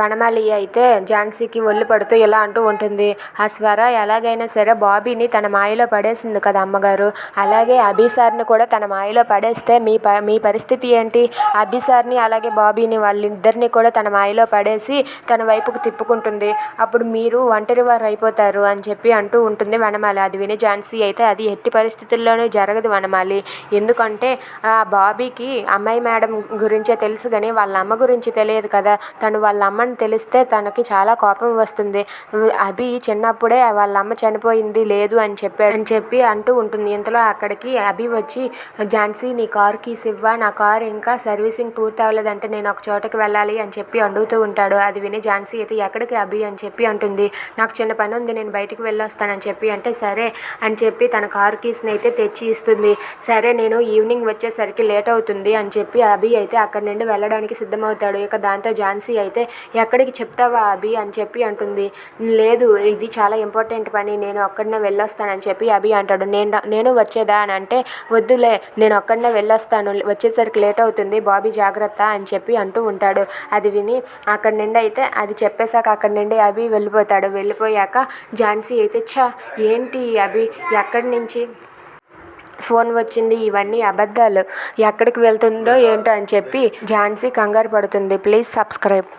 వనమాలి అయితే ఝాన్సీకి ఒళ్ళు పడుతూ ఇలా అంటూ ఉంటుంది. ఆ స్వర ఎలాగైనా సరే బాబీని తన మాయలో పడేసింది కదా అమ్మగారు, అలాగే అభిసార్ని కూడా తన మాయలో పడేస్తే మీ పరిస్థితి ఏంటి? అభిసార్ని అలాగే బాబీని వాళ్ళిద్దరిని కూడా తన మాయలో పడేసి తన వైపుకు తిప్పుకుంటుంది. అప్పుడు మీరు ఒంటరి వారు అయిపోతారు అని చెప్పి అంటూ ఉంటుంది వనమాలి. అది విని ఝాన్సీ అయితే అది ఎట్టి పరిస్థితుల్లోనూ జరగదు వనమాలి, ఎందుకంటే బాబీకి అమ్మాయి మేడం గురించే తెలుసు కానీ వాళ్ళ అమ్మ గురించి తెలియదు కదా. తను వాళ్ళ అమ్మని తెలిస్తే తనకి చాలా కోపం వస్తుంది. అభి చిన్నప్పుడే వాళ్ళ అమ్మ చనిపోయింది లేదు అని చెప్పి అంటూ ఉంటుంది. ఇంతలో అక్కడికి అభి వచ్చి, ఝాన్సీ నీ కారు కీస్ ఇవ్వా, నా కారు ఇంకా సర్వీసింగ్ పూర్తి అవ్వలేదంటే నేను ఒక చోటకి వెళ్ళాలి అని చెప్పి అడుగుతూ ఉంటాడు. అది విని ఝాన్సీ అయితే ఎక్కడికి అభి అని చెప్పి అంటుంది. నాకు చిన్న పని ఉంది, నేను బయటికి వెళ్ళొస్తానని చెప్పి అంటే సరే అని చెప్పి తన కారు కీస్ని అయితే తెచ్చి ఇస్తుంది. సరే నేను ఈవినింగ్ వచ్చేసరికి లేట్ అవుతుంది అని చెప్పి అభి అయితే అక్కడి నుండి వెళ్ళడానికి సిద్ధమవుతాడు. ఇక దాంతో ఝాన్సీ అయితే ఎక్కడికి చెప్తావా అభి అని చెప్పి అంటుంది. లేదు ఇది చాలా ఇంపార్టెంట్ పని, నేను ఒక్కడనే వెళ్ళొస్తానని చెప్పి అభి అంటాడు. నేను వచ్చేదా అని అంటే వద్దులే నేను ఒక్కడనే వెళ్ళొస్తాను, వచ్చేసరికి లేట్ అవుతుంది, బాబీ జాగ్రత్త అని చెప్పి అంటూ ఉంటాడు. అది విని అక్కడి నుండి అయితే అది చెప్పేశాక అక్కడి నుండి అభి వెళ్ళిపోతాడు. వెళ్ళిపోయాక ఝాన్సీ అయితే ఏంటి అభి ఎక్కడి నుంచి ఫోన్ వచ్చింది, ఇవన్నీ అబద్ధాలు, ఎక్కడికి వెళ్తుందో ఏంటో అని చెప్పి ఝాన్సీ కంగారు పడుతుంది. Please subscribe.